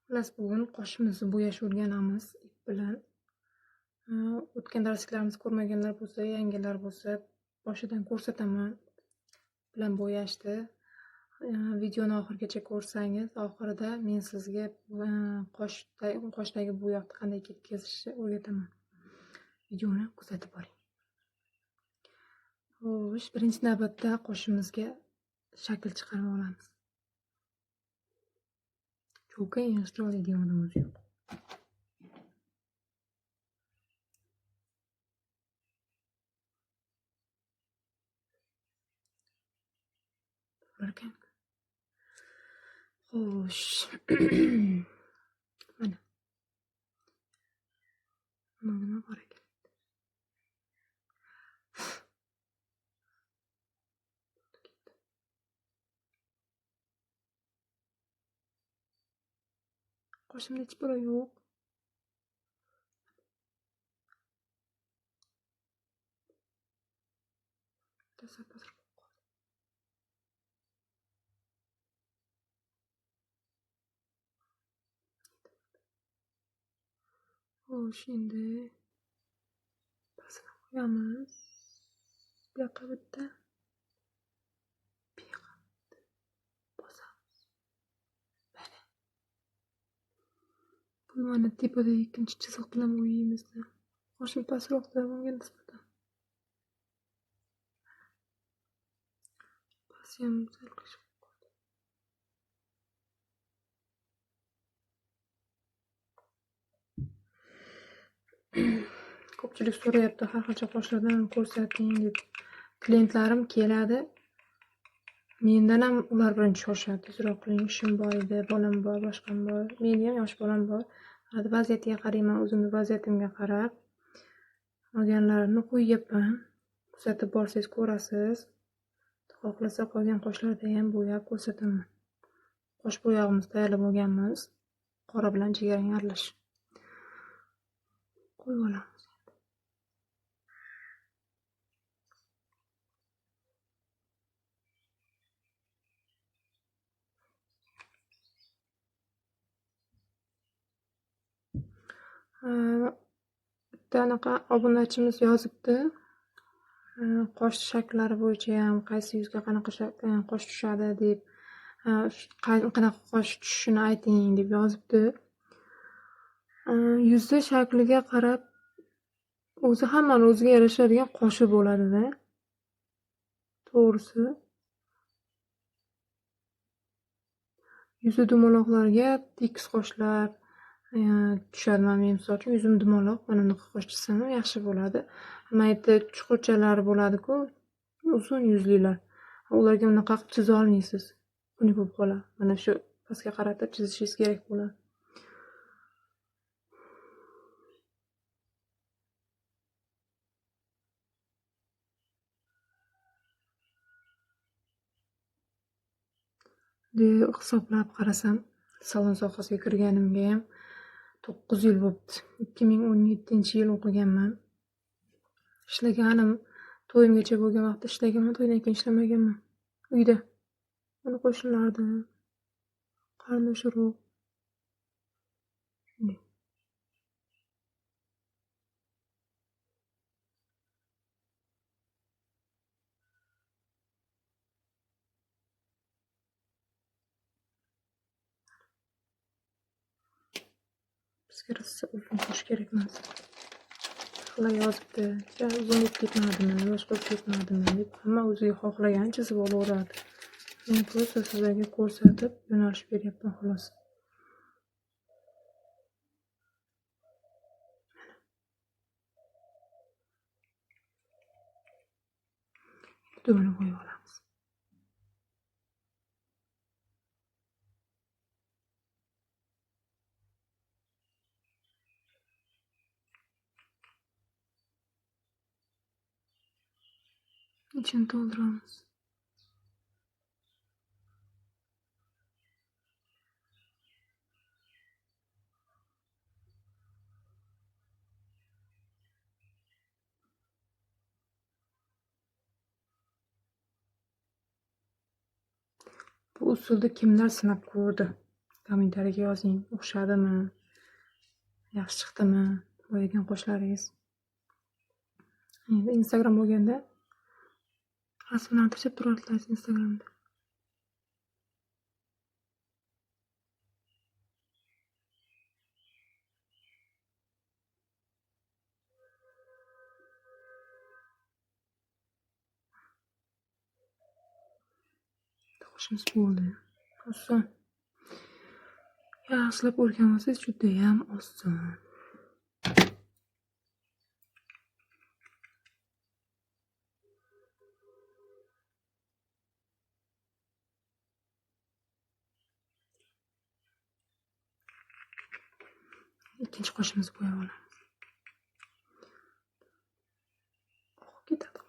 Xullas, bugun qoshimizni bo'yash o'rganamiz ip bilan. O'tgan darsliklarimizni ko'rmaganlar bo'lsa, yangilar bo'lsa, boshidan ko'rsataman bilan bo'yashni. Videoni oxirigacha ko'rsangiz, oxirida men sizga qoshdagi bo'yoqni qanday ketkazishni o'rgataman. Videoni kuzatib boring. Xo'sh, birinchi navbatda qoshimizga shakl chiqarib olamiz. Cho'ka yig'ishtirib oladigan odamimiz yo'q. Xo'sh. Mana. Nima bor ekan? Qoshimda hech biri yo'q. Xo'sh, endi pasini qo'yamiz. Bu yoqqa bitta bosamiz. Mana. Bu mana tepada ikkinchi chiziq bilan o'yaymiz. Qoshim pastroqda bunga nisbatan. Pasi ham sal qishiq. Ko'pchilik so'rayapti, har qancha qoshlardan ko'rsating deb. Klientlarim keladi. Mendan ham ular bilan shoshadi. Tezroq qiling, ishim bor edi, bolam bor, boshqam bor. Mening ham yosh bolam bor. Vaziyatiga qarayman, o'zimni vaziyatimga qarab olganlarimni qo'yyapman. Kuzatib borsangiz ko'rasiz. Xohlasa qolgan qoshlarda ham bo'yab ko'rsataman. Qosh bo'yog'imizni tayyorlab olganmiz. Qora bilan jigarrang aralash. Qo'yib olamiz. Bitta anaqa obunachimiz yozibdi. Qosh shakllari bo'yicha ham qaysi yuzga qanaqa qosh tushadi deb, qanaqa qosh tushishini ayting deb yozibdi. Yuzi shakliga qarab o'zi hammani o'ziga yarashadigan qoshi bo'ladi-da. To'g'risi. Yuzi dumaloqlarga tekis qoshlar tushadi. Men misol uchun yuzim dumaloq, mana bunaqa qosh chizsam yaxshi bo'ladi. Mayda chuqurchalar bo'ladi-ku, uzun yuzlilar. Ularga unaqa qilib chiza olmaysiz. Buni bo'lib qoladi. Mana shu pastga qaratib chizishingiz kerak bo'ladi. Hisoblab qarasam, salon sohasiga kirganimga ham 9 yil bo'libdi. 2017-yil o'qiganman. Ishlaganim to'yimgacha bo'lgan vaqtda ishlaganman, to'ydan keyin ishlamaganman. Uyda. Mana qo'shnilarda, qarindosh-urug'. Bizga rosa uzun qosh kerak emas. Ular yozibdi, uzun bo'lib ketmadimi, yosh bo'lib ketmadimi deb hamma o'ziga xohlagan chizib olaveradi. Men просто sizlarga ko'rsatib, yo'nalish beryapman xolos. Dumini qo'yib olamiz. İçini dolduramiz. Bu usulda kimlar sinab ko'rdi? kommentariyaga yozing, o'xshadimi, yaxshi chiqdimi degan qo'shlaringiz. Endi Instagram bo'lganda rasmlarni tashlab turardilar Instagramda. Qo'shimiz bo'ldi. Oson. Yaxshilab o'rganmasangiz judayam oson. Ikkinchi qo'shimiz bo'yab olamiz. Ketadi.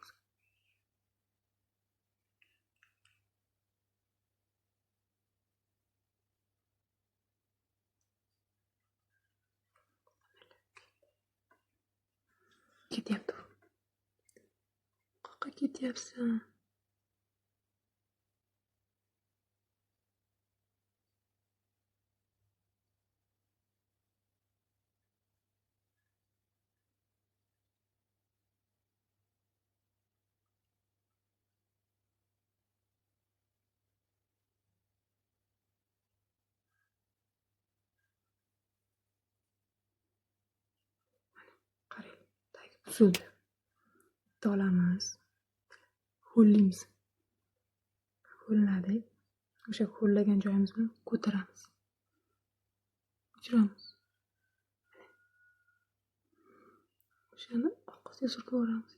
Ketyapti. Qayerga ketyapsan? Qarang, tagi buzildi. Bitta olamiz. Ho'llaymiz. Ho'lladik. O'sha ho'llagan joyimizni ko'taramiz. O'chiramiz. O'shani orqasiga surkib yuboramiz.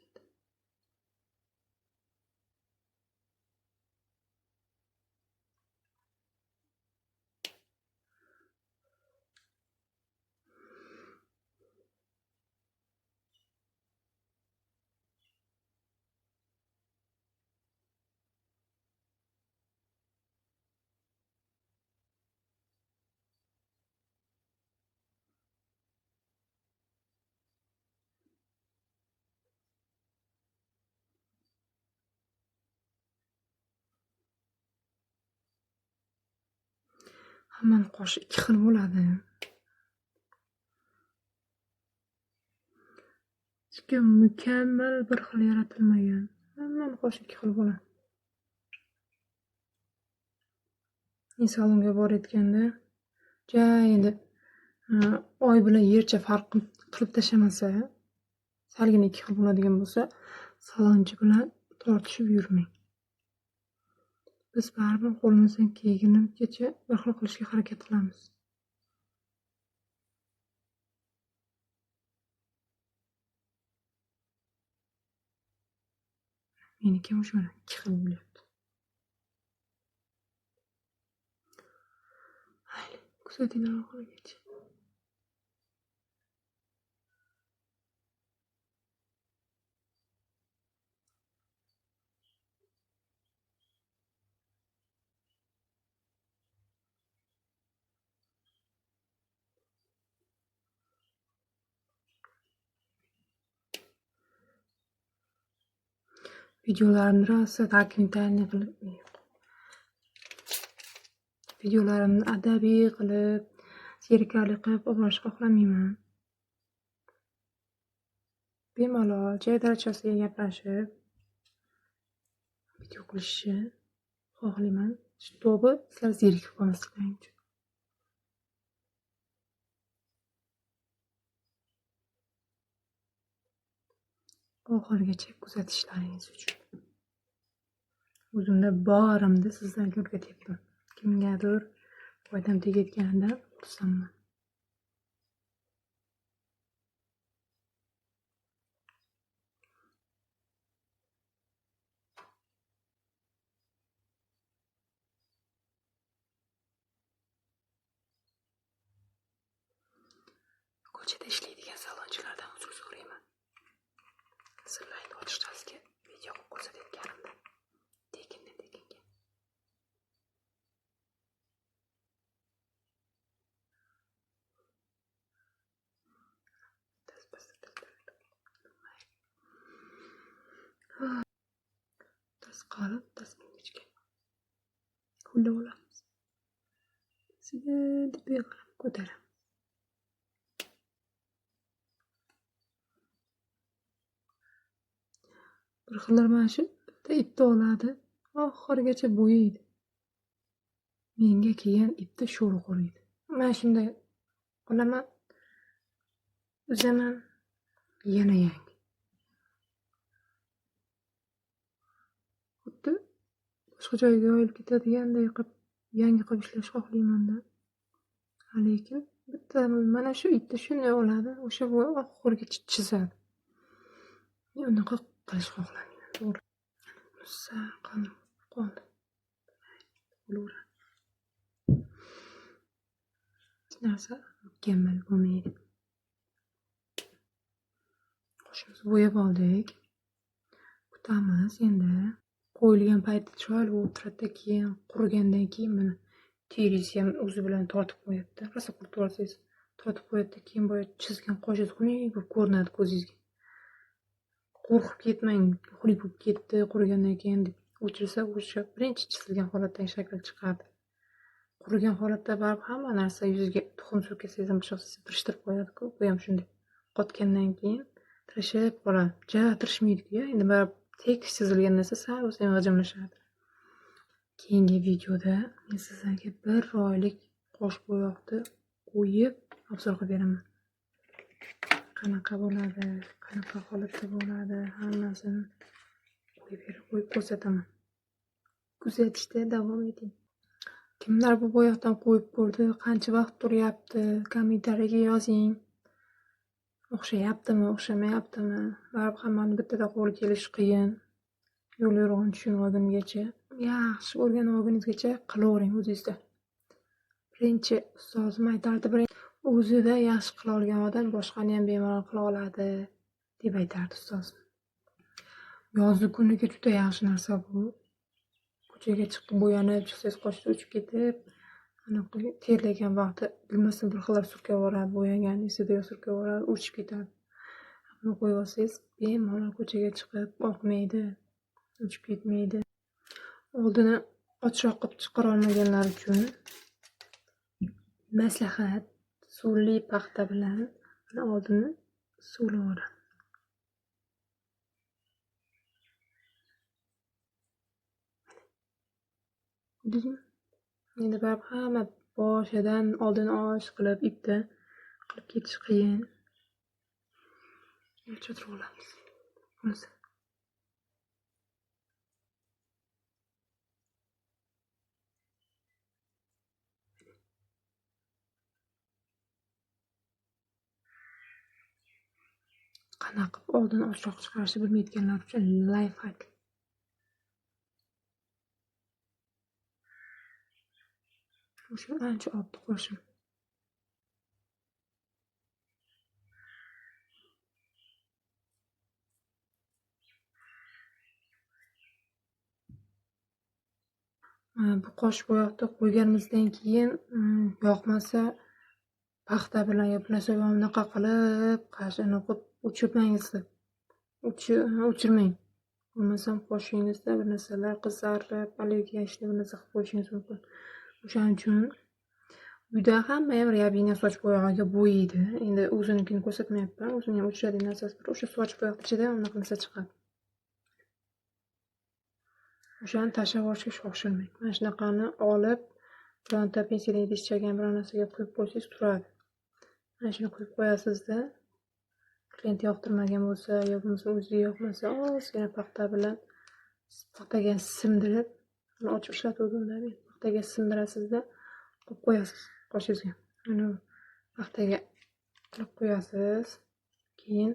Hammani qoshi ikki xil bo'ladi. Hech kim mukammal bir xil yaratilmagan. Hammani qoshi ikki xil bo'ladi. Salonga borayotganda endi oy bilan yercha farq qilib tashlamasa, salgina ikki xil bo'ladigan bo'lsa, salonchi bilan tortishib yurmang. Biz baribir qo'limizdan kelganicha bir xil qilishga harakat qilamiz. Meniki ham o'sha ikki xil bo'lyapti. Mayli, kuzatinglar oxirigacha. Videolarimni rosa dokumentariy qilib, videolarimni adabiy qilib, zerikarli qilib olishni xohlamayman. Bemalol joy darajasiga gaplashib, video qilishni xohlayman. To'g'ri, sizlar zerikib qolmasliklaring uchun. Oxirigacha kuzatishlaringiz uchun. O'zimda borimni sizlarga o'rgatyapman. Kimgadir foydam tegayotganidan xursandman. Ko'chada ishlaydigan salonchilardan uzr so'rayman. Sizlarning ochishchasiga video ko'rsatayotganimda tekinga. Tas qolib, tas ingichka. Qo'llab olamiz. deb yiqilib ko'taraman. Bir xillar mana shu bitta ipni oladi, oxirigacha bo'yaydi. Menga keyin ipni sho'ri quriydi. Mana shunday olaman, uzaman, yana yangi. Xuddi boshqa joyga olib ketadiganday qilib, yangi qilib ishlashni xohlayman-da. Lekin bitta mana shu ipni shunday oladi, o'sha bo'yi oxirigacha chizadi. Men unaqa qilishni xohlamayman, to'g'ri. Mustaqil qoldi. Bo'laveradi. Hech narsa mukammal bo'lmaydi. Qoshimizni bo'yab oldik. Kutamiz endi. Qo'yilgan payti chiroyli o'tiradi, keyin qurigandan keyin mana teringiz ham o'zi bilan tortib qo'yadi. Rosa quritib olsangiz tortib qo'yadi, keyin boya chizgan qoshingiz xunuk bo'lib ko'rinadi ko'zingizga. Qo'rqib ketmang, xunuk bo'lib ketdi, qurigandan keyin deb o'chirsa, o'sha birinchi chizilgan holatdan shakl chiqadi. Qurigan holatda baribir hamma narsa yuziga tuxum surkasangiz ham pichoqsiz tirishtirib qo'yadi-ku. Bu ham shunday. Qotgandan keyin tirishib qoladi. Ja tirishmaydi-ku. Endi baribir tekis chizilgan narsa sal bo'lsa ham g'ijimlashadi. Keyingi videoda men sizlarga 1 oylik qosh bo'yoqni qo'yib obzor qilib beraman. Qanaqa bo'ladi, qanaqa holatda bo'ladi, hammasini qo'yib ko'rsataman. Kuzatishda davom eting. Kimlar bu bo'yoqdan qo'yib ko'rdi, qancha vaqt turyapti, kommentariyaga yozing. O'xshayaptimi, o'xshamayaptimi? Baribir hammani bittada qo'li kelish qiyin. Yo'l-yo'rig'ini tushunib olgungacha, yaxshi o'rganib olguningizgacha qilavering o'zingizda. Birinchi ustozim aytardi, o'zida yaxshi qila olgan odam boshqani ham bemalol qila oladi deb aytardi ustozim. Yozgi kuniga juda yaxshi narsa bu. Ko'chaga chiqib bo'yanib chiqsangiz, qoshingiz uchib ketib, anaqa terlagan vaqtda bilmasam bir xillar surkavoradi, bo'yagan esida surkavoradi, uchib ketadi. Buni qo'yib olsangiz, bemalol ko'chaga chiqib oqmaydi, uchib ketmaydi. Oldini ochroq qilib chiqara olmaganlar uchun maslahat, suvli paxta bilan oldini suvlab oladi. Endi baribir hamma boshidan oldini olish qilib, ipda qilib ketish qiyin. Cho'tirib olamiz. Bunisi. Qanaqa oldini ochroq chiqarishni bilmaydiganlar uchun lifehack. O'sha ancha oldi qo'shim. Bu qosh bo'yoqni qo'yganimizdan keyin yoqmasa paxta bilan yo bir narsa bilan bunaqa qilib qashini qilib o'chirmangizlar. O'chirmang. Bo'lmasam qoshingizda bir narsalar qizarib, allergiya bir narsa qilib qo'yishingiz mumkin. O'shaning uchun uyda hamma ham ryabina soch bo'yog'iga bo'yaydi. Endi o'zinikini ko'rsatmayapman. O'zimning ham o'chiradigan narsasi bor. O'sha soch bo'yoq ichidan unaqa narsa chiqadi. O'shani tashlab yuborishga shoshilmang. Mana shunaqani olib, bironta pensilli idishchaga biror narsaga quyib qo'ysangiz turadi. Mana shuni quyib qo'yasizda, klient yoqtirmagan bo'lsa, yo bo'lmasa o'ziga yoqmasa, ozgina paxta bilan paxtaga simdirib, uni ochib ishlatuvdim-da men. Paxtaga simdirasizda, qo'yib qo'yasiz qoshingizga. Mana paxtaga qilib qo'yasiz. Keyin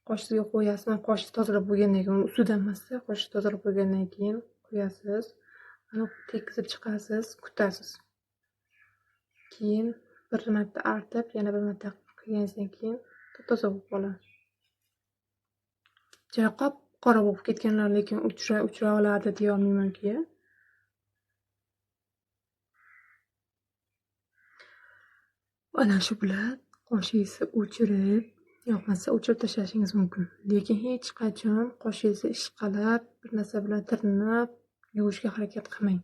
qoshingizga qo'yasiz. Qoshingizni tozalab bo'lgandan keyin, ustidan emasda, qoshingizni tozalab bo'lgandan keyin qo'yasiz. Mana tekizib chiqasiz, kutasiz. Keyin bir marta artib, yana bir marta qilganingizdan keyin toza bo'lib qoladi. Chayqab qora bo'lib ketganlar lekin uchra oladi deya olmayman-ku. Ana shu bilan qoshingizni o'chirib, yoqmasa o'chirib tashlashingiz mumkin. Lekin hech qachon qoshingizni ishqalab, bir narsa bilan tirnab yuvishga harakat qilmang.